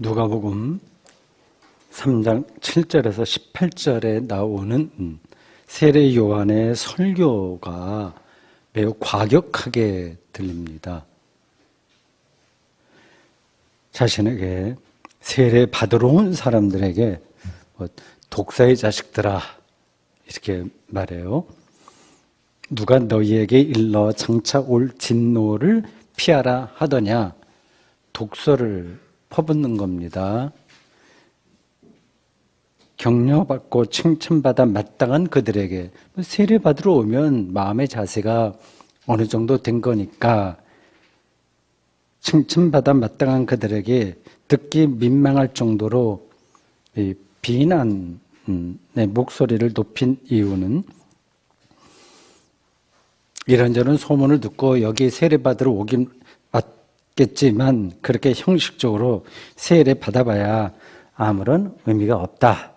누가복음 3장 7절에서 18절에 나오는 세례 요한의 설교가 매우 과격하게 들립니다. 자신에게 세례 받으러 온 사람들에게 독사의 자식들아 이렇게 말해요. 누가 너희에게 일러 장차 올 진노를 피하라 하더냐. 독서를 퍼붓는 겁니다. 격려받고 칭찬받아 마땅한 그들에게 세례 받으러 오면 마음의 자세가 어느 정도 된 거니까 칭찬받아 마땅한 그들에게 듣기 민망할 정도로 비난의 목소리를 높인 이유는 이런저런 소문을 듣고 여기 세례 받으러 오긴 겠지만 그렇게 형식적으로 세례 받아봐야 아무런 의미가 없다.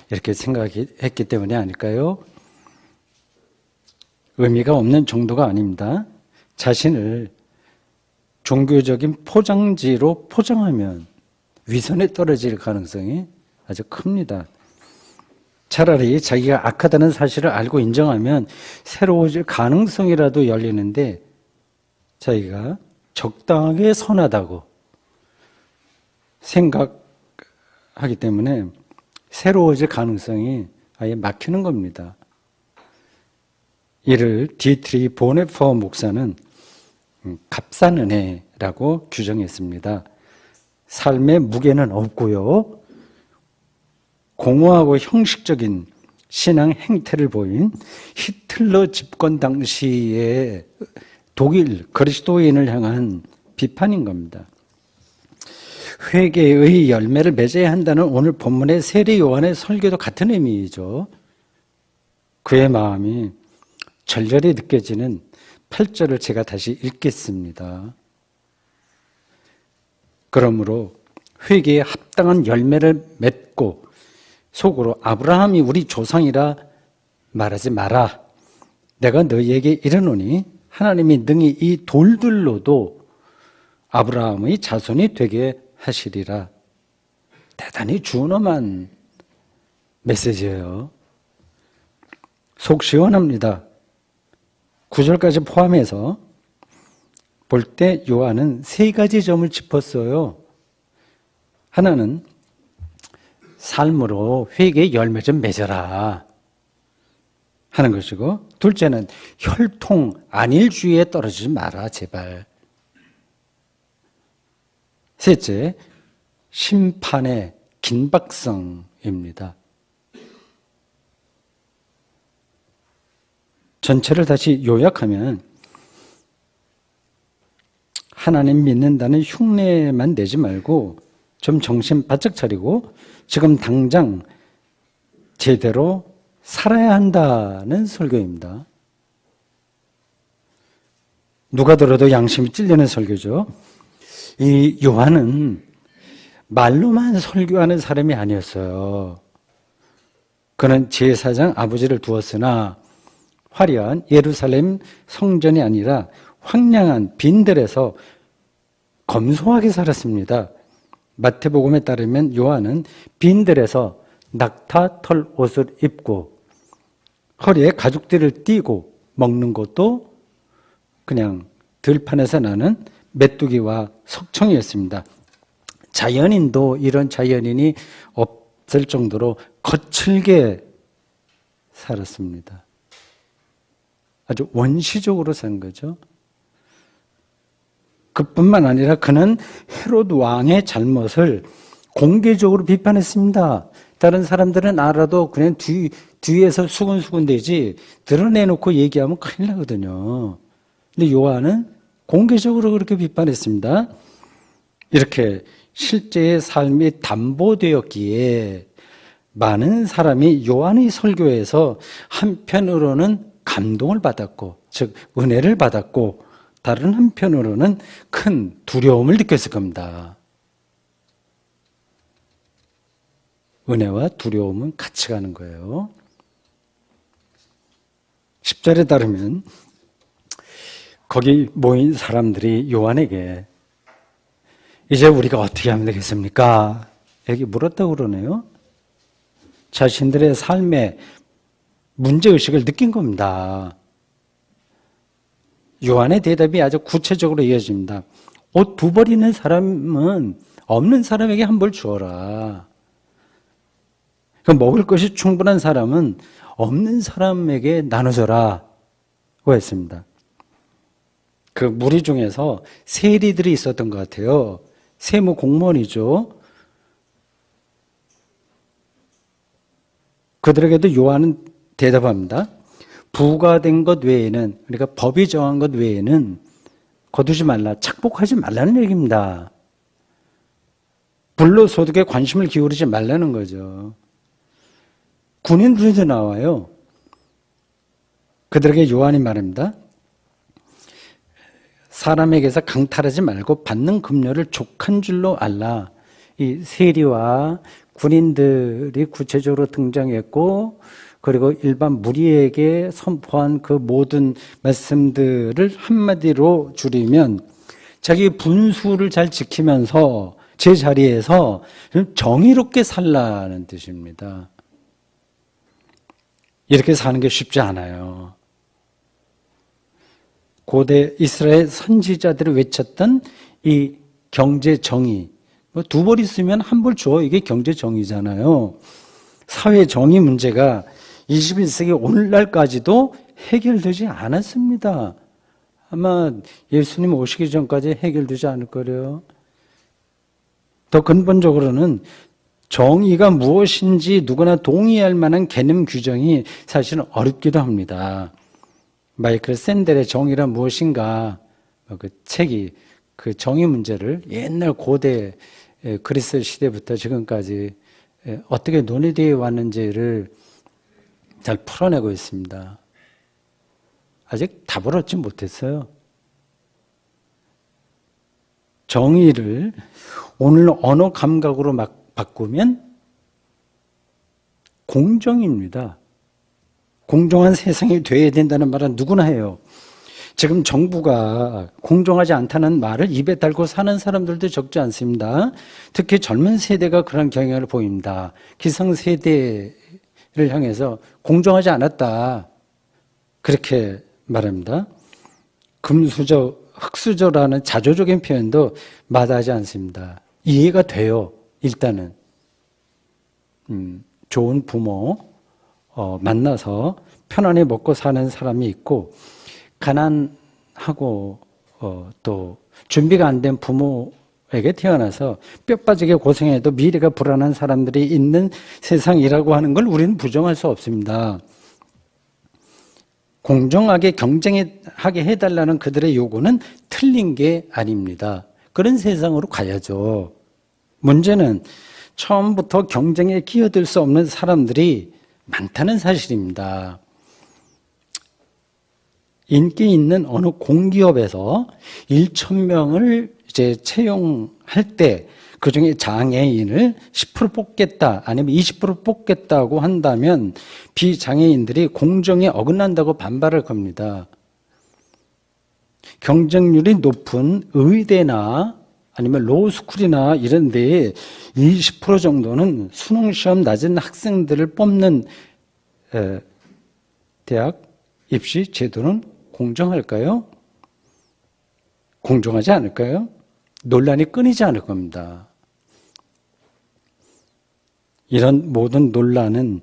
이렇게 생각했기 때문이 아닐까요? 의미가 없는 정도가 아닙니다. 자신을 종교적인 포장지로 포장하면 위선에 떨어질 가능성이 아주 큽니다. 차라리 자기가 악하다는 사실을 알고 인정하면 새로워질 가능성이라도 열리는데 자기가 적당하게 선하다고 생각하기 때문에 새로워질 가능성이 아예 막히는 겁니다. 이를 디트리 보네퍼 목사는 값싼 은혜라고 규정했습니다. 삶의 무게는 없고요. 공허하고 형식적인 신앙 행태를 보인 히틀러 집권 당시의 독일 그리스도인을 향한 비판인 겁니다. 회개의 열매를 맺어야 한다는 오늘 본문의 세례 요한의 설교도 같은 의미이죠. 그의 마음이 절절히 느껴지는 8절을 제가 다시 읽겠습니다. 그러므로 회개에 합당한 열매를 맺고 속으로 아브라함이 우리 조상이라 말하지 마라. 내가 너희에게 이르노니 하나님이 능히 이 돌들로도 아브라함의 자손이 되게 하시리라. 대단히 준엄한 메시지예요. 속 시원합니다. 9절까지 포함해서 볼 때 요한은 세 가지 점을 짚었어요. 하나는 삶으로 회개의 열매 좀 맺어라 하는 것이고, 둘째는 혈통 안일주의에 떨어지지 마라 제발. 셋째, 심판의 긴박성입니다. 전체를 다시 요약하면 하나님 믿는다는 흉내만 내지 말고 좀 정신 바짝 차리고 지금 당장 제대로 살아야 한다는 설교입니다. 누가 들어도 양심이 찔리는 설교죠. 이 요한은 말로만 설교하는 사람이 아니었어요. 그는 제사장 아버지를 두었으나 화려한 예루살렘 성전이 아니라 황량한 빈들에서 검소하게 살았습니다. 마태복음에 따르면 요한은 빈들에서 낙타 털 옷을 입고 허리에 가죽띠를 띠고 먹는 것도 그냥 들판에서 나는 메뚜기와 석청이었습니다. 자연인도 이런 자연인이 없을 정도로 거칠게 살았습니다. 아주 원시적으로 산 거죠. 그뿐만 아니라 그는 헤롯 왕의 잘못을 공개적으로 비판했습니다. 다른 사람들은 알아도 그냥 뒤에서 수근수근대지 드러내놓고 얘기하면 큰일 나거든요. 근데 요한은 공개적으로 그렇게 비판했습니다. 이렇게 실제의 삶이 담보되었기에 많은 사람이 요한의 설교에서 한편으로는 감동을 받았고, 즉 은혜를 받았고, 다른 한편으로는 큰 두려움을 느꼈을 겁니다. 은혜와 두려움은 같이 가는 거예요. 10절에 따르면 거기 모인 사람들이 요한에게 이제 우리가 어떻게 하면 되겠습니까? 여기 물었다고 그러네요. 자신들의 삶의 문제의식을 느낀 겁니다. 요한의 대답이 아주 구체적으로 이어집니다. 옷 부버리는 사람은 없는 사람에게 한 벌 주어라. 먹을 것이 충분한 사람은 없는 사람에게 나눠줘라 고 했습니다. 그 무리 중에서 세리들이 있었던 것 같아요. 세무 공무원이죠. 그들에게도 요한은 대답합니다. 부과된 것 외에는, 그러니까 법이 정한 것 외에는 거두지 말라, 착복하지 말라는 얘기입니다. 불로소득에 관심을 기울이지 말라는 거죠. 군인들도 나와요. 그들에게 요한이 말합니다. 사람에게서 강탈하지 말고 받는 급료를 족한 줄로 알라. 이 세리와 군인들이 구체적으로 등장했고, 그리고 일반 무리에게 선포한 그 모든 말씀들을 한마디로 줄이면 자기 분수를 잘 지키면서 제 자리에서 정의롭게 살라는 뜻입니다. 이렇게 사는 게 쉽지 않아요. 고대 이스라엘 선지자들이 외쳤던 이 경제 정의, 두 벌 있으면 한 벌 줘, 이게 경제 정의잖아요. 사회 정의 문제가 21세기 오늘날까지도 해결되지 않았습니다. 아마 예수님 오시기 전까지 해결되지 않을 거래요. 더 근본적으로는 정의가 무엇인지 누구나 동의할 만한 개념 규정이 사실은 어렵기도 합니다. 마이클 샌델의 정의란 무엇인가, 그 책이 그 정의 문제를 옛날 고대 그리스 시대부터 지금까지 어떻게 논의되어 왔는지를 잘 풀어내고 있습니다. 아직 답을 얻지 못했어요. 정의를 오늘 언어 감각으로 막 바꾸면 공정입니다. 공정한 세상이 되어야 된다는 말은 누구나 해요. 지금 정부가 공정하지 않다는 말을 입에 달고 사는 사람들도 적지 않습니다. 특히 젊은 세대가 그런 경향을 보입니다. 기성세대를 향해서 공정하지 않았다, 그렇게 말합니다. 금수저, 흙수저라는 자조적인 표현도 마다하지 않습니다. 이해가 돼요. 일단은 좋은 부모 만나서 편안히 먹고 사는 사람이 있고, 가난하고 또 준비가 안 된 부모에게 태어나서 뼈 빠지게 고생해도 미래가 불안한 사람들이 있는 세상이라고 하는 걸 우리는 부정할 수 없습니다. 공정하게 경쟁하게 해달라는 그들의 요구는 틀린 게 아닙니다. 그런 세상으로 가야죠. 문제는 처음부터 경쟁에 끼어들 수 없는 사람들이 많다는 사실입니다. 인기 있는 어느 공기업에서 1,000명을 이제 채용할 때 그중에 장애인을 10% 뽑겠다, 아니면 20% 뽑겠다고 한다면 비장애인들이 공정에 어긋난다고 반발할 겁니다. 경쟁률이 높은 의대나 아니면 로스쿨이나 이런 데에 20% 정도는 수능시험 낮은 학생들을 뽑는 대학 입시 제도는 공정할까요? 공정하지 않을까요? 논란이 끊이지 않을 겁니다. 이런 모든 논란은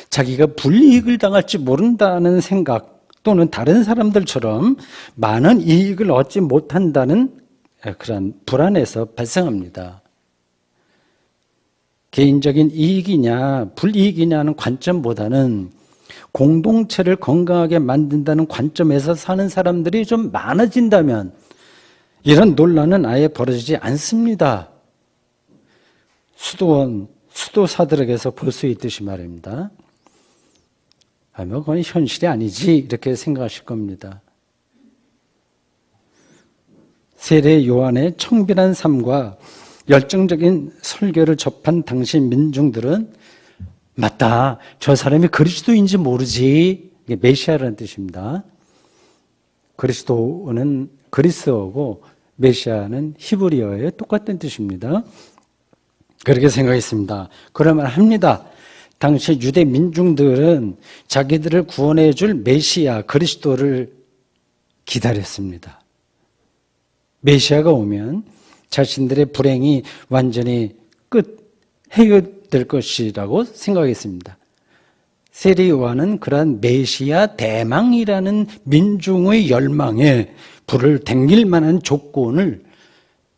자기가 불이익을 당할지 모른다는 생각, 또는 다른 사람들처럼 많은 이익을 얻지 못한다는 그런 불안에서 발생합니다. 개인적인 이익이냐 불이익이냐는 관점보다는 공동체를 건강하게 만든다는 관점에서 사는 사람들이 좀 많아진다면 이런 논란은 아예 벌어지지 않습니다. 수도사들에게서 볼 수 있듯이 말입니다. 그건 현실이 아니지, 이렇게 생각하실 겁니다. 세례 요한의 청빈한 삶과 열정적인 설교를 접한 당시 민중들은 맞다, 저 사람이 그리스도인지 모르지, 이게 메시아라는 뜻입니다. 그리스도는 그리스어고 메시아는 히브리어의 똑같은 뜻입니다. 그렇게 생각했습니다. 그러면 합니다. 당시 유대 민중들은 자기들을 구원해 줄 메시아 그리스도를 기다렸습니다. 메시아가 오면 자신들의 불행이 완전히 해결될 것이라고 생각했습니다. 세례 요한은 그러한 메시아 대망이라는 민중의 열망에 불을 댕길 만한 조건을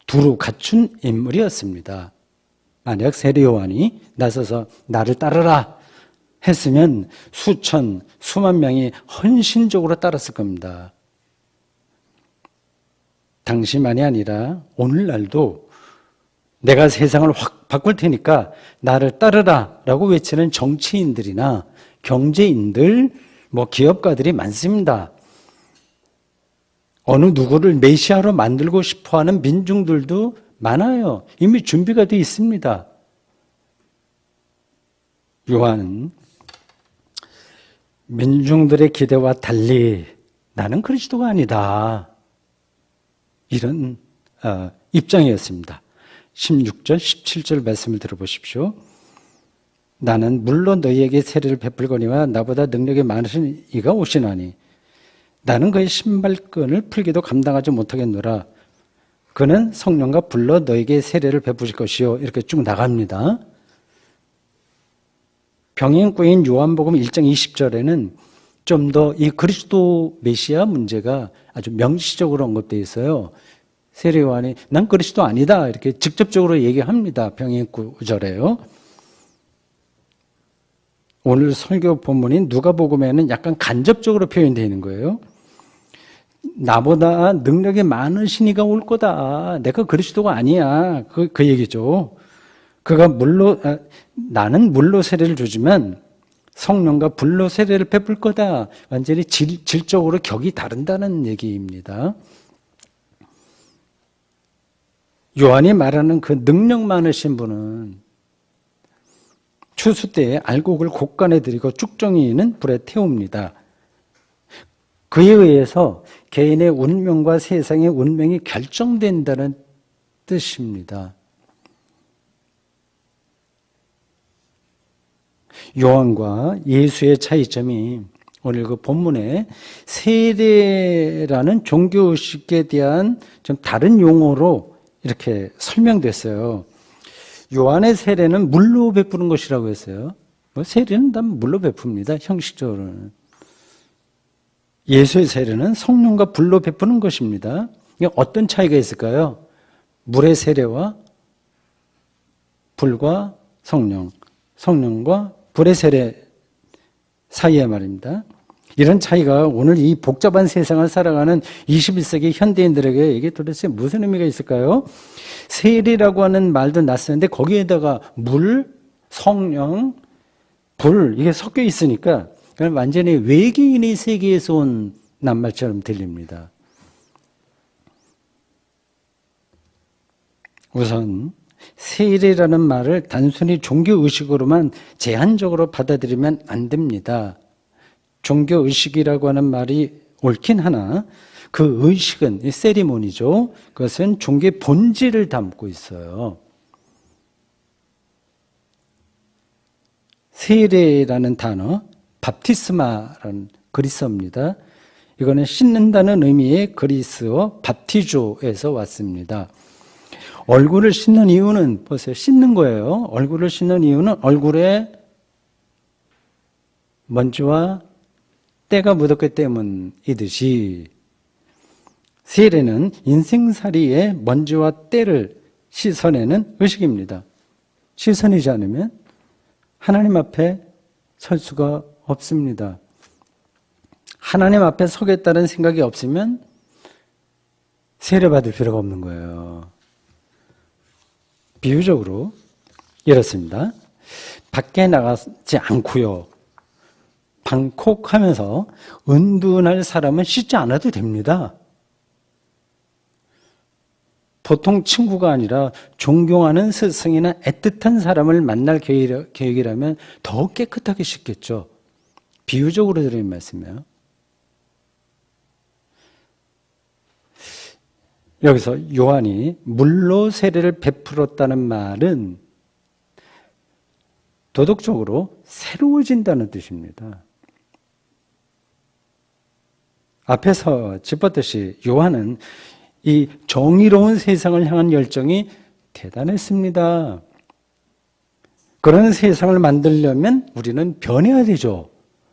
두루 갖춘 인물이었습니다. 만약 세례 요한이 나서서 나를 따르라 했으면 수천, 수만 명이 헌신적으로 따랐을 겁니다. 당시만이 아니라 오늘날도 내가 세상을 확 바꿀 테니까 나를 따르라 라고 외치는 정치인들이나 경제인들, 기업가들이 많습니다. 어느 누구를 메시아로 만들고 싶어하는 민중들도 많아요. 이미 준비가 되어 있습니다. 요한은 민중들의 기대와 달리 나는 그리스도가 아니다. 이런 입장이었습니다. 16절, 17절 말씀을 들어보십시오. 나는 물론 너희에게 세례를 베풀거니와 나보다 능력이 많으신 이가 오시나니 나는 그의 신발끈을 풀기도 감당하지 못하겠노라. 그는 성령과 불러 너에게 세례를 베푸실 것이요. 이렇게 쭉 나갑니다. 병행구인 요한복음 1장 20절에는 좀 더 이 그리스도 메시아 문제가 아주 명시적으로 언급되어 있어요. 세례 요한이 난 그리스도 아니다 이렇게 직접적으로 얘기합니다. 병행구절에요. 오늘 설교 본문인 누가복음에는 약간 간접적으로 표현되어 있는 거예요. 나보다 능력이 많으신 이가 올 거다. 내가 그리스도가 아니야. 그 얘기죠. 나는 물로 세례를 주지만 성령과 불로 세례를 베풀 거다. 완전히 질적으로 격이 다른다는 얘기입니다. 요한이 말하는 그 능력 많으신 분은 추수 때에 알곡을 곡간에 들이고 쭉정이는 불에 태웁니다. 그에 의해서 개인의 운명과 세상의 운명이 결정된다는 뜻입니다. 요한과 예수의 차이점이 오늘 그 본문에 세례라는 종교의식에 대한 좀 다른 용어로 이렇게 설명됐어요. 요한의 세례는 물로 베푸는 것이라고 했어요. 세례는 다 물로 베풉니다. 형식적으로는. 예수의 세례는 성령과 불로 베푸는 것입니다. 어떤 차이가 있을까요? 물의 세례와 불과 성령, 성령과 불의 세례 사이에 말입니다. 이런 차이가 오늘 이 복잡한 세상을 살아가는 21세기 현대인들에게 이게 도대체 무슨 의미가 있을까요? 세례라고 하는 말도 낯선데 거기에다가 물, 성령, 불 이게 섞여 있으니까 완전히 외계인의 세계에서 온 낱말처럼 들립니다. 우선 세례라는 말을 단순히 종교의식으로만 제한적으로 받아들이면 안 됩니다. 종교의식이라고 하는 말이 옳긴 하나 그 의식은 세리머니죠. 그것은 종교의 본질을 담고 있어요. 세례라는 단어, 밥티스마라는 그리스어입니다. 이거는 씻는다는 의미의 그리스어 밥티조에서 왔습니다. 얼굴을 씻는 이유는 보세요. 씻는 거예요. 얼굴을 씻는 이유는 얼굴에 먼지와 때가 묻었기 때문이듯이 세례는 인생살이의 먼지와 때를 씻어내는 의식입니다. 씻어내지 않으면 하나님 앞에 설 수가 없습니다. 하나님 앞에 서겠다는 생각이 없으면 세례받을 필요가 없는 거예요. 비유적으로 이렇습니다. 밖에 나가지 않고요. 방콕하면서 은둔할 사람은 씻지 않아도 됩니다. 보통 친구가 아니라 존경하는 스승이나 애틋한 사람을 만날 계획이라면 더 깨끗하게 씻겠죠. 비유적으로 드린 말씀이에요. 여기서 요한이 물로 세례를 베풀었다는 말은 도덕적으로 새로워진다는 뜻입니다. 앞에서 짚었듯이 요한은 이 정의로운 세상을 향한 열정이 대단했습니다. 그런 세상을 만들려면 우리는 변해야 되죠.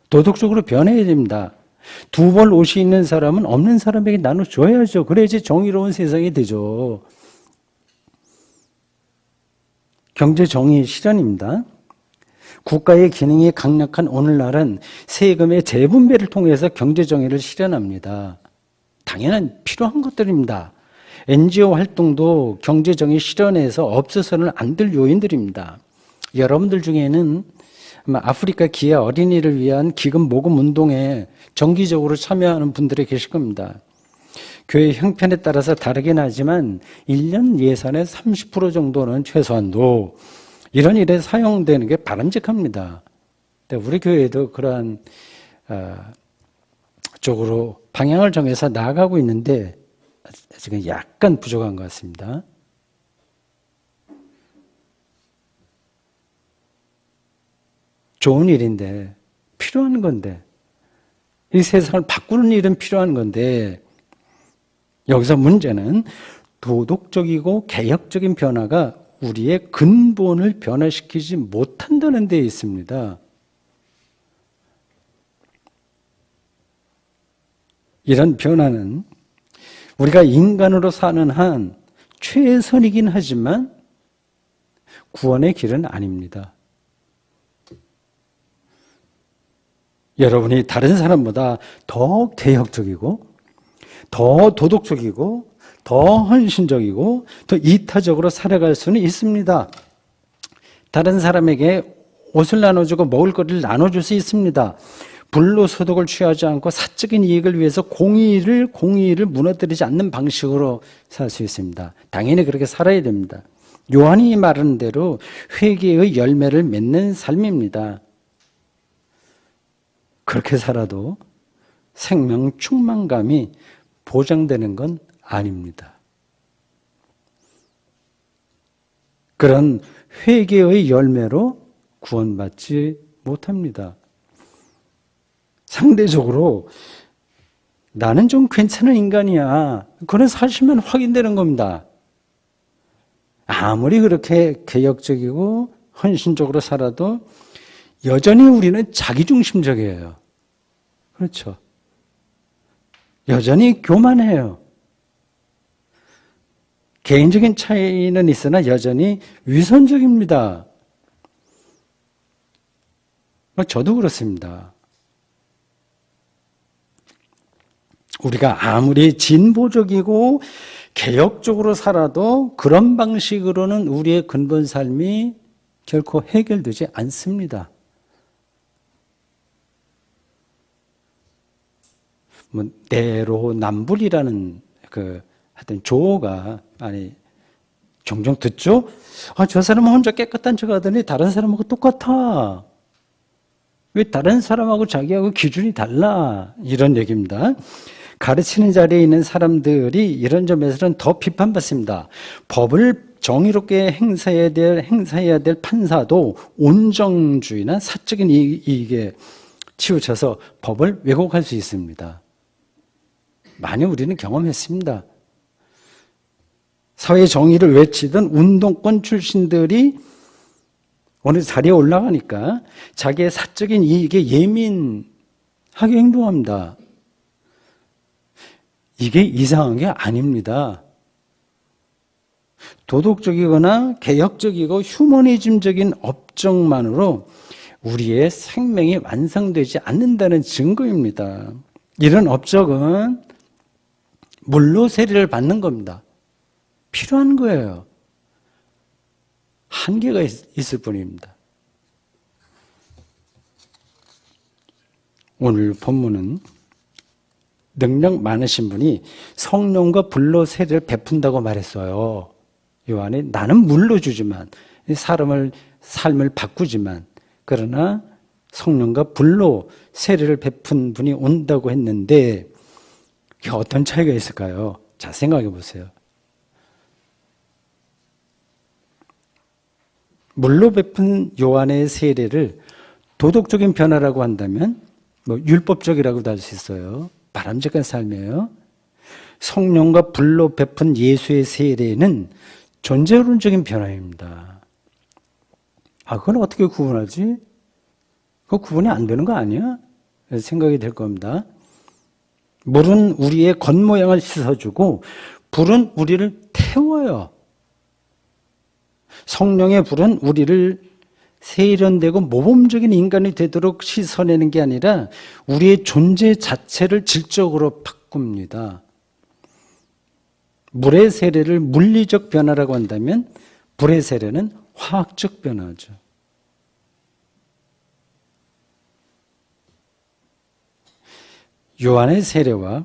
도덕적으로 변해야 됩니다. 두 벌 옷이 있는 사람은 없는 사람에게 나눠줘야죠. 그래야지 정의로운 세상이 되죠. 경제 정의 실현입니다. 국가의 기능이 강력한 오늘날은 세금의 재분배를 통해서 경제 정의를 실현합니다. 당연한 필요한 것들입니다. NGO 활동도 경제 정의 실현에서 없어서는 안 될 요인들입니다. 여러분들 중에는 아마 아프리카 기아 어린이를 위한 기금 모금 운동에 정기적으로 참여하는 분들이 계실 겁니다. 교회 형편에 따라서 다르긴 하지만 1년 예산의 30% 정도는 최소한도 이런 일에 사용되는 게 바람직합니다. 우리 교회도 그러한 쪽으로 방향을 정해서 나아가고 있는데 지금 약간 부족한 것 같습니다. 좋은 일인데, 필요한 건데, 이 세상을 바꾸는 일은 필요한 건데, 여기서 문제는 도덕적이고 개혁적인 변화가 우리의 근본을 변화시키지 못한다는 데 있습니다. 이런 변화는 우리가 인간으로 사는 한 최선이긴 하지만 구원의 길은 아닙니다. 여러분이 다른 사람보다 더 개혁적이고 더 도덕적이고 더 헌신적이고 더 이타적으로 살아갈 수는 있습니다. 다른 사람에게 옷을 나눠주고 먹을 것을 나눠줄 수 있습니다. 불로소득을 취하지 않고 사적인 이익을 위해서 공의를 무너뜨리지 않는 방식으로 살 수 있습니다. 당연히 그렇게 살아야 됩니다. 요한이 말하는 대로 회개의 열매를 맺는 삶입니다. 그렇게 살아도 생명 충만감이 보장되는 건 아닙니다. 그런 회개의 열매로 구원받지 못합니다. 상대적으로 나는 좀 괜찮은 인간이야. 그런 사실만 확인되는 겁니다. 아무리 그렇게 개혁적이고 헌신적으로 살아도 여전히 우리는 자기중심적이에요. 그렇죠. 여전히 교만해요. 개인적인 차이는 있으나 여전히 위선적입니다. 저도 그렇습니다. 우리가 아무리 진보적이고 개혁적으로 살아도 그런 방식으로는 우리의 근본 삶이 결코 해결되지 않습니다. 내로남불이라는 하여튼 조어가 종종 듣죠? 저 사람은 혼자 깨끗한 척 하더니 다른 사람하고 똑같아. 왜 다른 사람하고 자기하고 기준이 달라? 이런 얘기입니다. 가르치는 자리에 있는 사람들이 이런 점에서는 더 비판받습니다. 법을 정의롭게 행사해야 될 판사도 온정주의나 사적인 이익에 치우쳐서 법을 왜곡할 수 있습니다. 많이 우리는 경험했습니다. 사회 정의를 외치던 운동권 출신들이 어느 자리에 올라가니까 자기의 사적인 이익에 예민하게 행동합니다. 이게 이상한 게 아닙니다. 도덕적이거나 개혁적이고 휴머니즘적인 업적만으로 우리의 생명이 완성되지 않는다는 증거입니다. 이런 업적은 물로 세례를 받는 겁니다. 필요한 거예요. 한계가 있을 뿐입니다. 오늘 본문은 능력 많으신 분이 성령과 불로 세례를 베푼다고 말했어요. 요한이 나는 물로 주지만 사람을 삶을 바꾸지만 그러나 성령과 불로 세례를 베푼 분이 온다고 했는데 이게 어떤 차이가 있을까요? 자, 생각해 보세요. 물로 베푼 요한의 세례를 도덕적인 변화라고 한다면 율법적이라고도 할 수 있어요. 바람직한 삶이에요. 성령과 불로 베푼 예수의 세례는 존재론적인 변화입니다. 그건 어떻게 구분하지? 그거 구분이 안 되는 거 아니야? 생각이 될 겁니다. 물은 우리의 겉모양을 씻어주고 불은 우리를 태워요. 성령의 불은 우리를 세련되고 모범적인 인간이 되도록 씻어내는 게 아니라 우리의 존재 자체를 질적으로 바꿉니다. 물의 세례를 물리적 변화라고 한다면 불의 세례는 화학적 변화죠. 요한의 세례와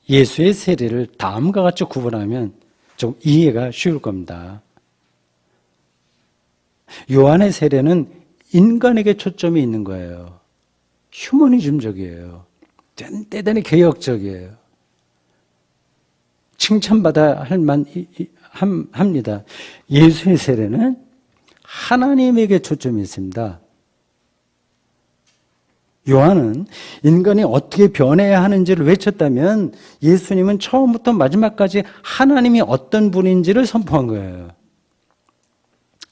예수의 세례를 다음과 같이 구분하면 좀 이해가 쉬울 겁니다. 요한의 세례는 인간에게 초점이 있는 거예요. 휴머니즘적이에요. 대단히 개혁적이에요. 칭찬받아야 합니다. 예수의 세례는 하나님에게 초점이 있습니다. 요한은 인간이 어떻게 변해야 하는지를 외쳤다면 예수님은 처음부터 마지막까지 하나님이 어떤 분인지를 선포한 거예요.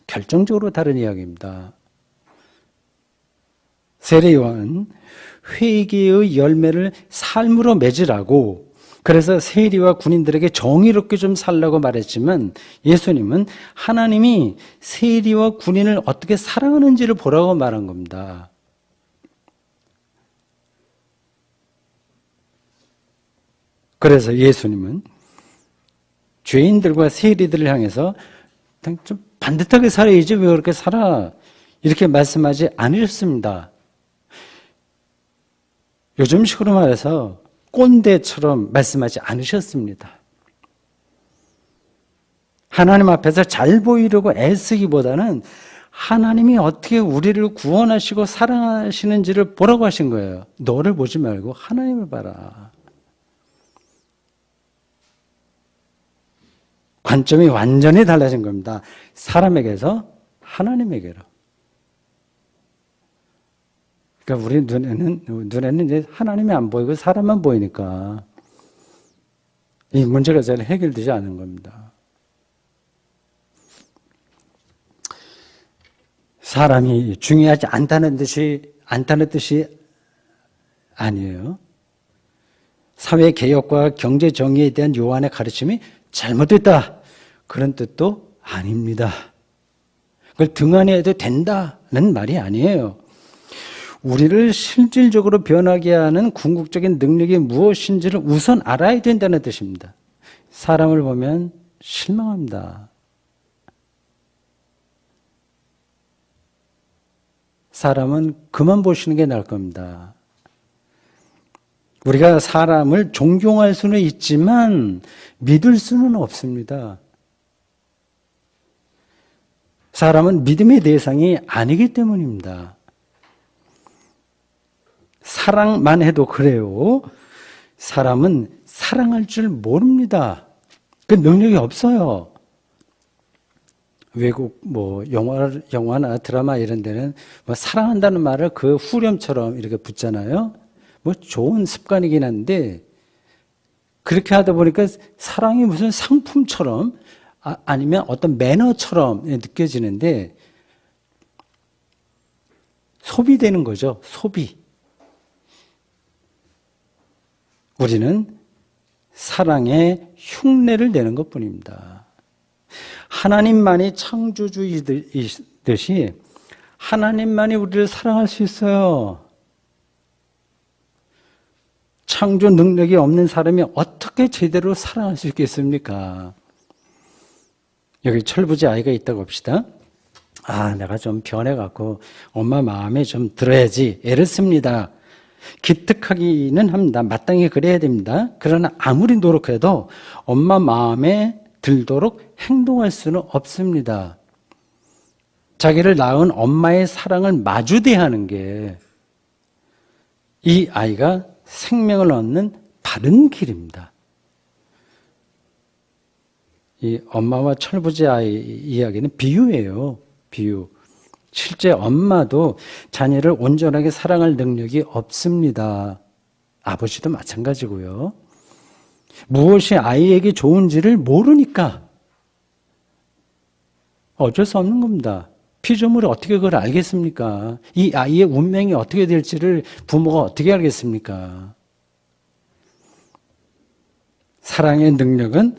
결정적으로 다른 이야기입니다. 세례 요한은 회개의 열매를 삶으로 맺으라고, 그래서 세리와 군인들에게 정의롭게 좀 살라고 말했지만 예수님은 하나님이 세리와 군인을 어떻게 사랑하는지를 보라고 말한 겁니다. 그래서 예수님은 죄인들과 세리들을 향해서 좀 반듯하게 살아야지 왜 그렇게 살아? 이렇게 말씀하지 않으셨습니다. 요즘식으로 말해서 꼰대처럼 말씀하지 않으셨습니다. 하나님 앞에서 잘 보이려고 애쓰기보다는 하나님이 어떻게 우리를 구원하시고 사랑하시는지를 보라고 하신 거예요. 너를 보지 말고 하나님을 봐라. 관점이 완전히 달라진 겁니다. 사람에게서 하나님에게로. 그러니까 우리 눈에는 이제 하나님이 안 보이고 사람만 보이니까 이 문제가 잘 해결되지 않은 겁니다. 사람이 중요하지 않다는 뜻이 아니에요. 사회 개혁과 경제 정의에 대한 요한의 가르침이 잘못됐다, 그런 뜻도 아닙니다. 그걸 등한해도 된다는 말이 아니에요. 우리를 실질적으로 변하게 하는 궁극적인 능력이 무엇인지를 우선 알아야 된다는 뜻입니다. 사람을 보면 실망합니다. 사람은 그만 보시는 게 나을 겁니다. 우리가 사람을 존경할 수는 있지만 믿을 수는 없습니다. 사람은 믿음의 대상이 아니기 때문입니다. 사랑만 해도 그래요. 사람은 사랑할 줄 모릅니다. 그 능력이 없어요. 외국 영화나 드라마 이런 데는 사랑한다는 말을 그 후렴처럼 이렇게 붙잖아요. 좋은 습관이긴 한데 그렇게 하다 보니까 사랑이 무슨 상품처럼 아니면 어떤 매너처럼 느껴지는데 소비되는 거죠. 소비. 우리는 사랑의 흉내를 내는 것뿐입니다. 하나님만이 창조주이듯이 하나님만이 우리를 사랑할 수 있어요. 창조 능력이 없는 사람이 어떻게 제대로 사랑할 수 있겠습니까? 여기 철부지 아이가 있다고 합시다. 내가 좀 변해갖고 엄마 마음에 좀 들어야지 애를 씁니다. 기특하기는 합니다. 마땅히 그래야 됩니다. 그러나 아무리 노력해도 엄마 마음에 들도록 행동할 수는 없습니다. 자기를 낳은 엄마의 사랑을 마주대하는 게 이 아이가 생명을 얻는 바른 길입니다. 이 엄마와 철부지 아이 이야기는 비유예요. 비유. 실제 엄마도 자녀를 온전하게 사랑할 능력이 없습니다. 아버지도 마찬가지고요. 무엇이 아이에게 좋은지를 모르니까 어쩔 수 없는 겁니다. 피조물이 어떻게 그걸 알겠습니까? 이 아이의 운명이 어떻게 될지를 부모가 어떻게 알겠습니까? 사랑의 능력은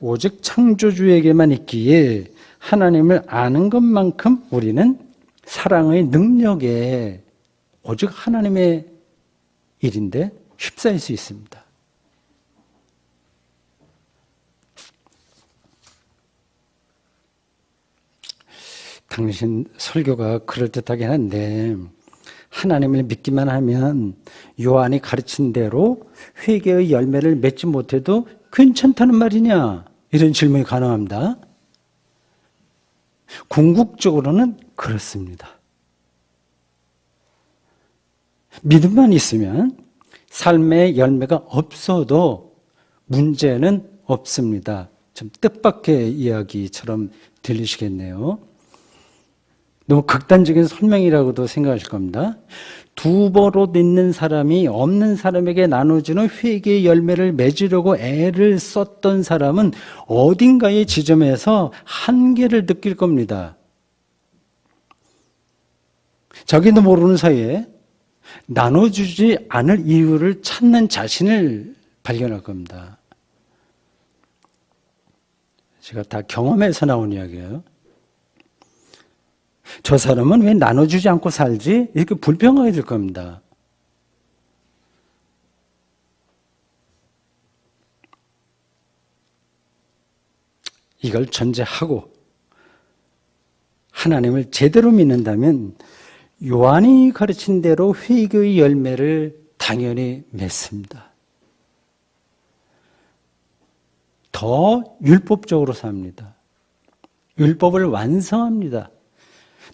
오직 창조주에게만 있기에 하나님을 아는 것만큼 우리는 사랑의 능력에 오직 하나님의 일인데 휩싸일 수 있습니다. 당신 설교가 그럴듯하긴 한데 하나님을 믿기만 하면 요한이 가르친 대로 회개의 열매를 맺지 못해도 괜찮다는 말이냐? 이런 질문이 가능합니다. 궁극적으로는 그렇습니다. 믿음만 있으면 삶의 열매가 없어도 문제는 없습니다. 좀 뜻밖의 이야기처럼 들리시겠네요. 너무 극단적인 설명이라고도 생각하실 겁니다. 두버릇 있는 사람이 없는 사람에게 나눠주는 회개의 열매를 맺으려고 애를 썼던 사람은 어딘가의 지점에서 한계를 느낄 겁니다. 자기도 모르는 사이에 나눠주지 않을 이유를 찾는 자신을 발견할 겁니다. 제가 다 경험에서 나온 이야기예요. 저 사람은 왜 나눠주지 않고 살지? 이렇게 불평하게 될 겁니다. 이걸 전제하고 하나님을 제대로 믿는다면 요한이 가르친 대로 회개의 열매를 당연히 맺습니다. 더 율법적으로 삽니다. 율법을 완성합니다.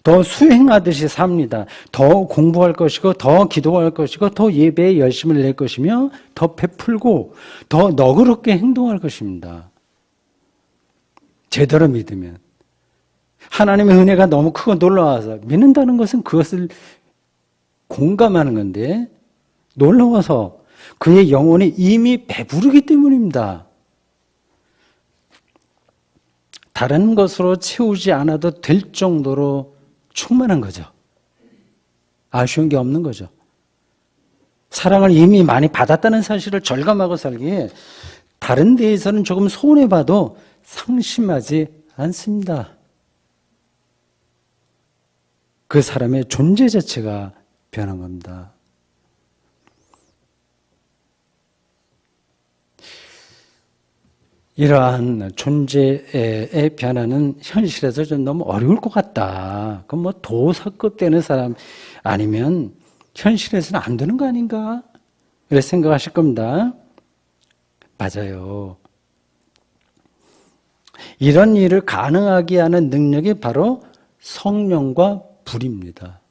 더 수행하듯이 삽니다. 더 공부할 것이고 더 기도할 것이고 더 예배에 열심을 낼 것이며 더 베풀고 더 너그럽게 행동할 것입니다. 제대로 믿으면. 하나님의 은혜가 너무 크고 놀라워서 믿는다는 것은 그것을 공감하는 건데 놀라워서 그의 영혼이 이미 배부르기 때문입니다. 다른 것으로 채우지 않아도 될 정도로 충만한 거죠. 아쉬운 게 없는 거죠. 사랑을 이미 많이 받았다는 사실을 절감하고 살기에 다른 데에서는 조금 손해봐도 상심하지 않습니다. 그 사람의 존재 자체가 변한 겁니다. 이러한 존재의 변화는 현실에서 좀 너무 어려울 것 같다. 그럼 뭐 도사급 되는 사람 아니면 현실에서는 안 되는 거 아닌가? 이렇게 생각하실 겁니다. 맞아요. 이런 일을 가능하게 하는 능력이 바로 성령과 불입니다.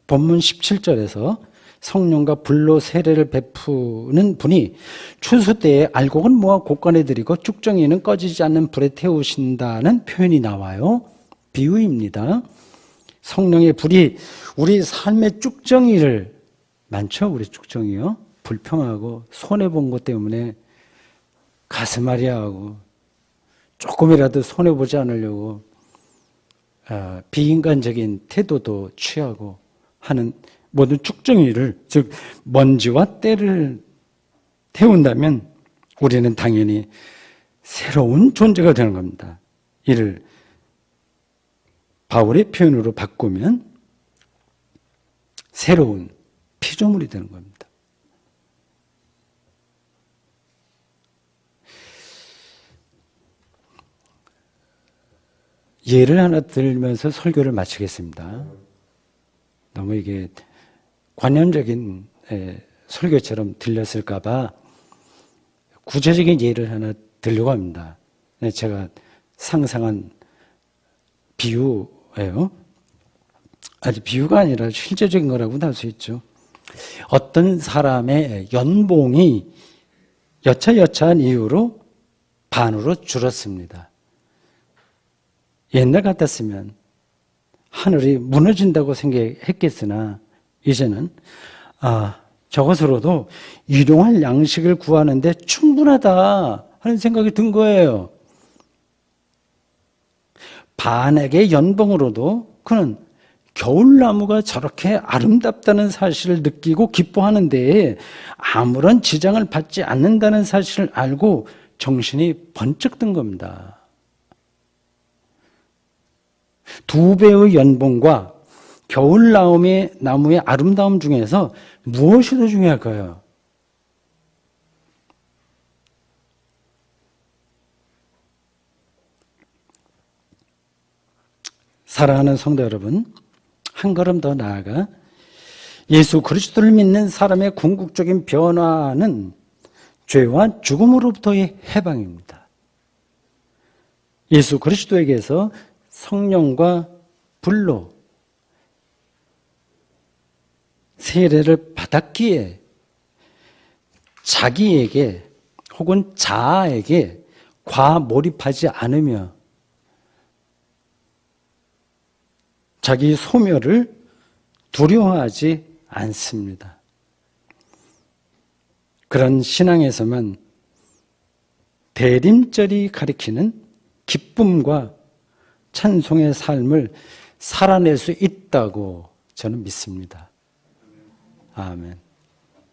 본문 17절에서 성령과 불로 세례를 베푸는 분이 추수 때에 알곡은 모아 곡간에 들이고 쭉정이는 꺼지지 않는 불에 태우신다는 표현이 나와요. 비유입니다. 성령의 불이 우리 삶의 쭉정이를 많죠. 우리 쭉정이요. 불평하고 손해본 것 때문에 가슴앓이하고 조금이라도 손해보지 않으려고 비인간적인 태도도 취하고 하는 모든 쭉정이를, 즉 먼지와 때를 태운다면 우리는 당연히 새로운 존재가 되는 겁니다. 이를 바울의 표현으로 바꾸면 새로운 피조물이 되는 겁니다. 예를 하나 들면서 설교를 마치겠습니다. 너무 이게 관념적인 설교처럼 들렸을까 봐 구체적인 예를 하나 들려고 합니다. 제가 상상한 비유예요. 아주 비유가 아니라 실제적인 거라고도 할 수 있죠. 어떤 사람의 연봉이 여차여차한 이유로 반으로 줄었습니다. 옛날 같았으면 하늘이 무너진다고 생각했겠으나 이제는 저것으로도 일용할 양식을 구하는데 충분하다 하는 생각이 든 거예요. 반에게 연봉으로도 그는 겨울나무가 저렇게 아름답다는 사실을 느끼고 기뻐하는데 아무런 지장을 받지 않는다는 사실을 알고 정신이 번쩍 든 겁니다. 2배의 연봉과 겨울나무의 아름다움 중에서 무엇이 더 중요할까요? 사랑하는 성도 여러분, 한 걸음 더 나아가 예수 그리스도를 믿는 사람의 궁극적인 변화는 죄와 죽음으로부터의 해방입니다. 예수 그리스도에게서 성령과 불로 세례를 받았기에 자기에게 혹은 자아에게 과몰입하지 않으며 자기 소멸을 두려워하지 않습니다. 그런 신앙에서만 대림절이 가리키는 기쁨과 찬송의 삶을 살아낼 수 있다고 저는 믿습니다. 아멘.